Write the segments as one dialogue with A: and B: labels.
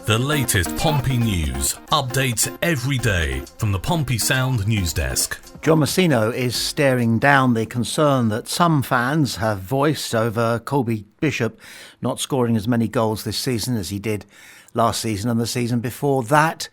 A: The latest Pompey news, updates every day from the Pompey Sound news desk.
B: John MOUSINHO is staring down the concern that some fans have voiced over Colby Bishop not scoring as many goals this season as he did last season and the season before that.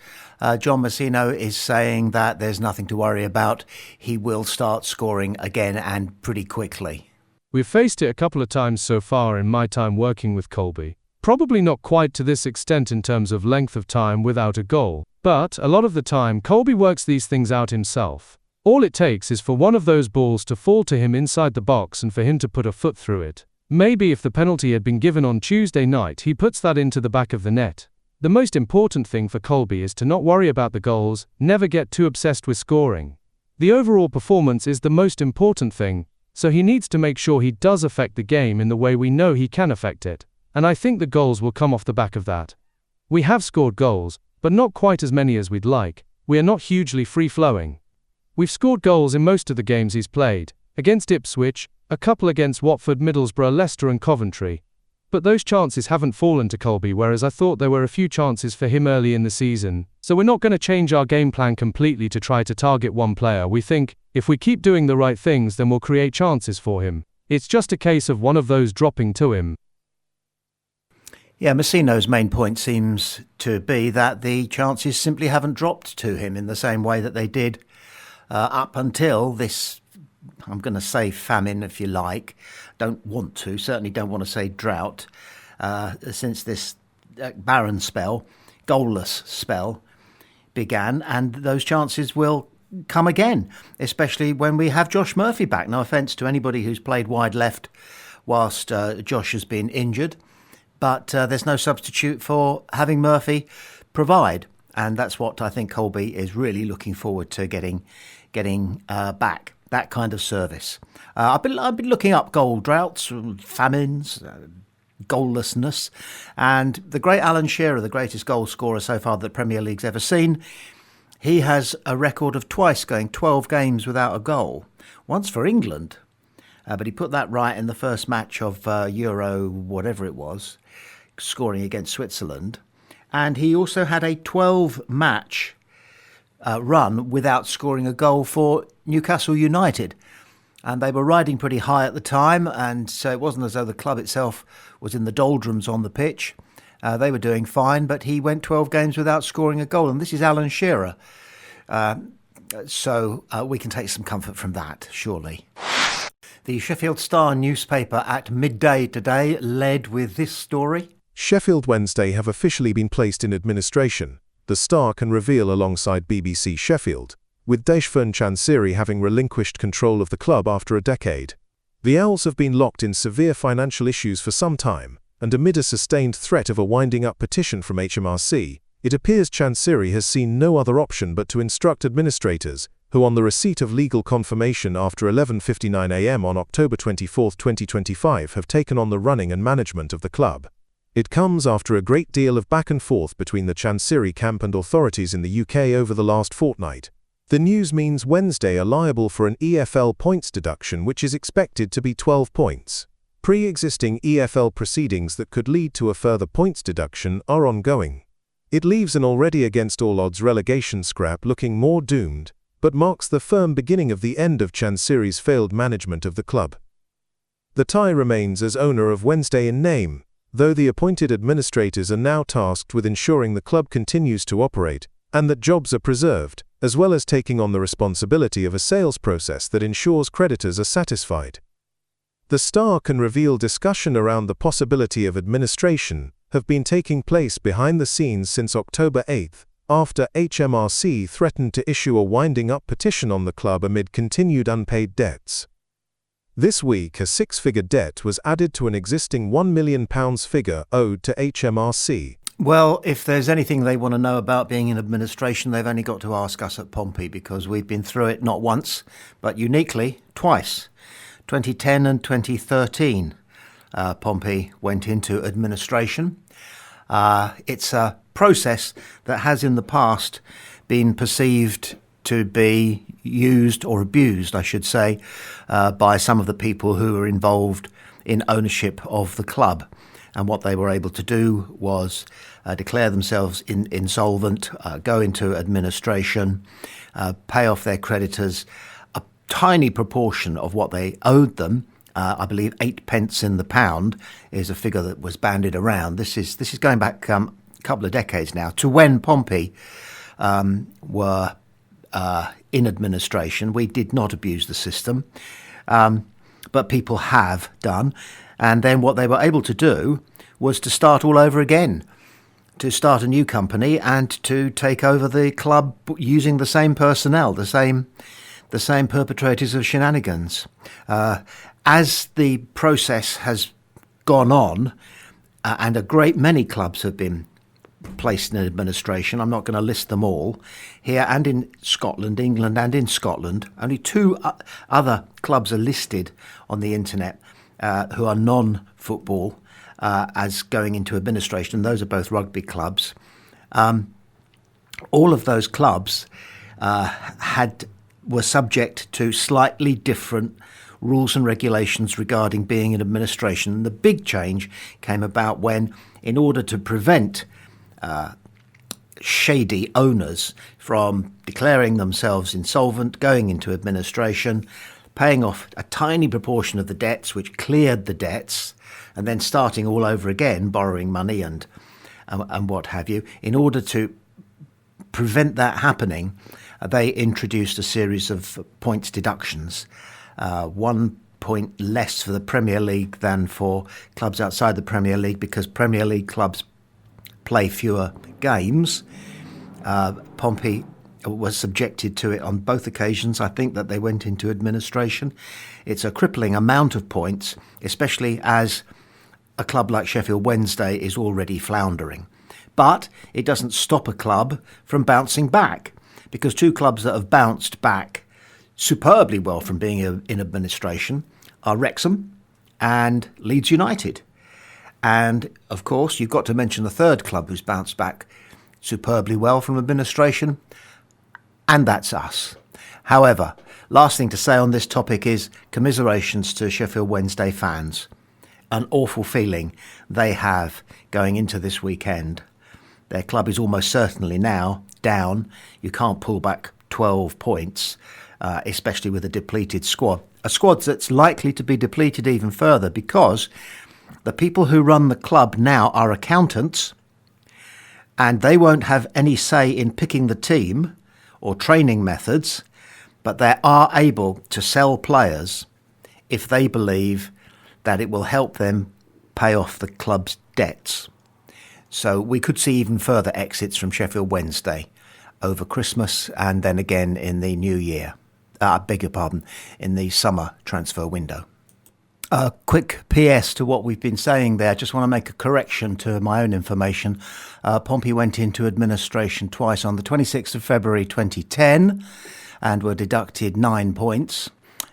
B: John MOUSINHO is saying that there's nothing to worry about. He will start scoring again and pretty quickly.
C: We've faced it a couple of times so far in my time working with Colby. Probably not quite to this extent in terms of length of time without a goal, but a lot of the time Colby works these things out himself. All it takes is for one of those balls to fall to him inside the box and for him to put a foot through it. Maybe if the penalty had been given on Tuesday night, he puts that into the back of the net. The most important thing for Colby is to not worry about the goals, never get too obsessed with scoring. The overall performance is the most important thing, so he needs to make sure he does affect the game in the way we know he can affect it. And I think the goals will come off the back of that. We have scored goals, but not quite as many as we'd like. We are not hugely free-flowing. We've scored goals in most of the games he's played, against Ipswich, a couple against Watford, Middlesbrough, Leicester and Coventry. But those chances haven't fallen to Colby, whereas I thought there were a few chances for him early in the season. So we're not going to change our game plan completely to try to target one player. We think, if we keep doing the right things, then we'll create chances for him. It's just a case of one of those dropping to him.
B: Yeah, MOUSINHO's main point seems to be that the chances simply haven't dropped to him in the same way that they did up until this, I'm going to say famine if you like, certainly don't want to say drought, since this barren spell, goalless spell began, and those chances will come again, especially when we have Josh Murphy back. No offence to anybody who's played wide left whilst Josh has been injured. But there's no substitute for having Murphy provide. And that's what I think Colby is really looking forward to getting back, that kind of service. I've been looking up goal droughts, famines, goallessness. And the great Alan Shearer, the greatest goal scorer so far that the Premier League's ever seen, he has a record of twice going 12 games without a goal. Once for England. But he put that right in the first match of Euro, whatever it was, scoring against Switzerland. And he also had a 12-match run without scoring a goal for Newcastle United. And they were riding pretty high at the time, and so it wasn't as though the club itself was in the doldrums on the pitch. They were doing fine, but he went 12 games without scoring a goal. And this is Alan Shearer. So we can take some comfort from that, surely. The Sheffield Star newspaper at midday today led with this story.
D: Sheffield Wednesday have officially been placed in administration, the Star can reveal alongside BBC Sheffield, with Deshfern Chansiri having relinquished control of the club after a decade. The Owls have been locked in severe financial issues for some time, and amid a sustained threat of a winding-up petition from HMRC, it appears Chansiri has seen no other option but to instruct administrators, who on the receipt of legal confirmation after 11:59 a.m. on October 24, 2025 have taken on the running and management of the club. It comes after a great deal of back and forth between the Chansiri camp and authorities in the UK over the last fortnight. The news means Wednesday are liable for an EFL points deduction which is expected to be 12 points. Pre-existing EFL proceedings that could lead to a further points deduction are ongoing. It leaves an already against all odds relegation scrap looking more doomed, but marks the firm beginning of the end of Chansiri's failed management of the club. The tie remains as owner of Wednesday in name, though the appointed administrators are now tasked with ensuring the club continues to operate and that jobs are preserved, as well as taking on the responsibility of a sales process that ensures creditors are satisfied. The Star can reveal discussion around the possibility of administration have been taking place behind the scenes since October 8, after HMRC threatened to issue a winding-up petition on the club amid continued unpaid debts. This week, a six-figure debt was added to an existing £1 million figure owed to HMRC.
B: Well, if there's anything they want to know about being in administration, they've only got to ask us at Pompey, because we've been through it not once, but uniquely twice. 2010 and 2013, Pompey went into administration. It's a process that has in the past been perceived to be used, or abused, I should say, by some of the people who are involved in ownership of the club. And what they were able to do was declare themselves insolvent, go into administration, pay off their creditors a tiny proportion of what they owed them. I believe 8 pence in the pound is a figure that was bandied around. This is going back a couple of decades now to when Pompey were in administration. We did not abuse the system, but people have done. And then what they were able to do was to start all over again, to start a new company and to take over the club using the same personnel, the same perpetrators of shenanigans. As the process has gone on, and a great many clubs have been placed in administration, I'm not going to list them all, here and in Scotland, England and in Scotland. Only 2 other clubs are listed on the internet who are non-football as going into administration. Those are both rugby clubs. All of those clubs were subject to slightly different rules and regulations regarding being in administration. And the big change came about when, in order to prevent shady owners from declaring themselves insolvent, going into administration, paying off a tiny proportion of the debts, which cleared the debts, and then starting all over again, borrowing money and what have you, in order to prevent that happening, they introduced a series of points deductions. 1 point less for the Premier League than for clubs outside the Premier League, because Premier League clubs play fewer games. Pompey was subjected to it on both occasions. I think that they went into administration. It's a crippling amount of points, especially as a club like Sheffield Wednesday is already floundering. But it doesn't stop a club from bouncing back, because 2 clubs that have bounced back superbly well from being in administration are Wrexham and Leeds United. And, of course, you've got to mention the 3rd club who's bounced back superbly well from administration, and that's us. However, last thing to say on this topic is commiserations to Sheffield Wednesday fans. An awful feeling they have going into this weekend. Their club is almost certainly now down. You can't pull back 12 points, especially with a depleted squad. A squad that's likely to be depleted even further, because the people who run the club now are accountants, and they won't have any say in picking the team or training methods, but they are able to sell players if they believe that it will help them pay off the club's debts. So we could see even further exits from Sheffield Wednesday over Christmas and then again in the new year. In the summer transfer window. A quick PS to what we've been saying there. Just want to make a correction to my own information. Pompey went into administration twice, on the 26th of February 2010 and were deducted 9 points.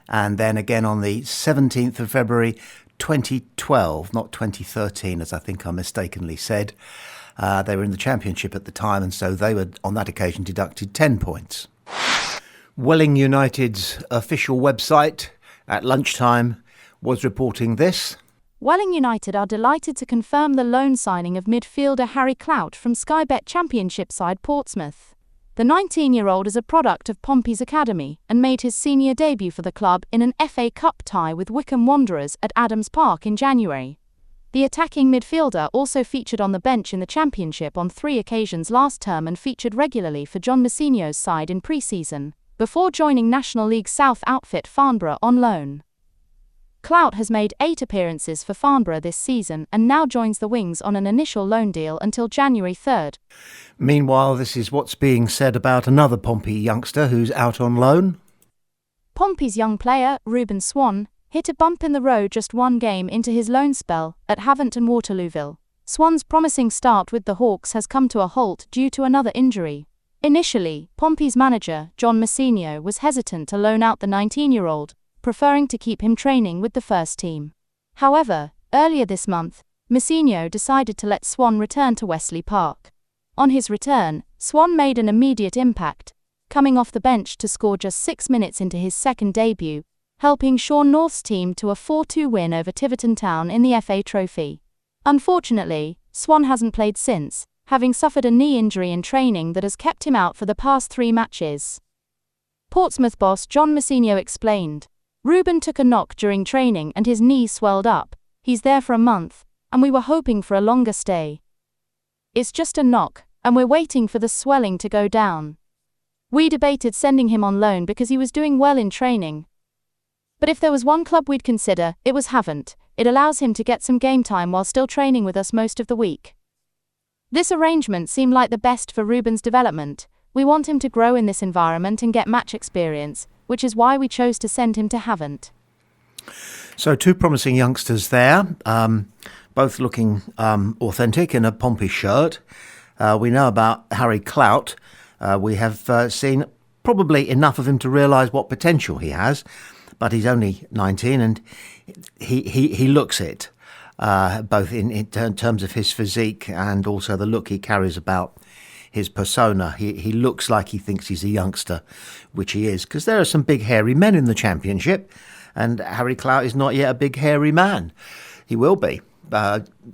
B: And then again on the 17th of February 2012, not 2013, as I think I mistakenly said. They were in the Championship at the time, and so they were on that occasion deducted 10 points. Welling United's official website at lunchtime was reporting this.
E: Welling United are delighted to confirm the loan signing of midfielder Harry Clout from Sky Bet Championship side Portsmouth. The 19-year-old is a product of Pompey's academy and made his senior debut for the club in an FA Cup tie with Wycombe Wanderers at Adams Park in January. The attacking midfielder also featured on the bench in the Championship on 3 occasions last term and featured regularly for John Moussinho's side in pre-season, before joining National League South outfit Farnborough on loan. Clout has made 8 appearances for Farnborough this season and now joins the Wings on an initial loan deal until January 3rd.
B: Meanwhile, this is what's being said about another Pompey youngster who's out on loan.
E: Pompey's young player, Reuben Swan, hit a bump in the road just 1 game into his loan spell at Havant and Waterlooville. Swan's promising start with the Hawks has come to a halt due to another injury. Initially, Pompey's manager, John Moussinho, was hesitant to loan out the 19-year-old, preferring to keep him training with the first team. However, earlier this month, Moussinho decided to let Swan return to Wesley Park. On his return, Swan made an immediate impact, coming off the bench to score just 6 minutes into his second debut, helping Sean North's team to a 4-2 win over Tiverton Town in the FA Trophy. Unfortunately, Swan hasn't played since, having suffered a knee injury in training that has kept him out for the past 3 matches. Portsmouth boss John MOUSINHO explained, "Ruben took a knock during training and his knee swelled up. He's there for a month, and we were hoping for a longer stay. It's just a knock, and we're waiting for the swelling to go down. We debated sending him on loan because he was doing well in training. But if there was one club we'd consider, it was Havant. It allows him to get some game time while still training with us most of the week. This arrangement seemed like the best for Ruben's development. We want him to grow in this environment and get match experience, which is why we chose to send him to Havant."
B: So 2 promising youngsters there, both looking authentic in a Pompey shirt. We know about Harry Clout. We have seen probably enough of him to realise what potential he has, but he's only 19 and he looks it, both in terms of his physique and also the look he carries about his persona. He looks like he thinks he's a youngster, which he is, because there are some big hairy men in the Championship, and Harry Clout is not yet a big hairy man. He will be.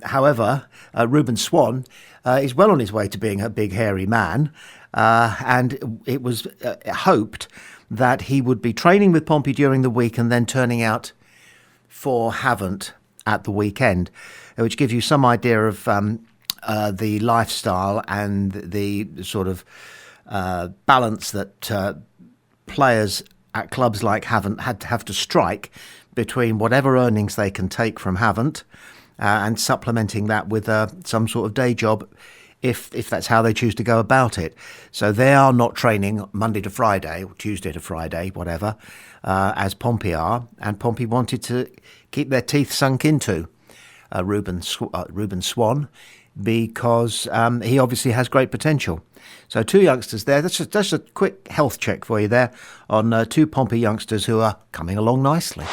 B: However, Ruben Swan is well on his way to being a big hairy man, and it was hoped that he would be training with Pompey during the week and then turning out for Havant at the weekend, which gives you some idea of the lifestyle and the sort of balance that players at clubs like Havant had to have to strike between whatever earnings they can take from Havant and supplementing that with some sort of day job if that's how they choose to go about it. So they are not training Monday to Friday or Tuesday to Friday, whatever, as Pompey are, and Pompey wanted to keep their teeth sunk into Ruben Swan, because he obviously has great potential. So 2 youngsters there. That's just a quick health check for you there on 2 Pompey youngsters who are coming along nicely.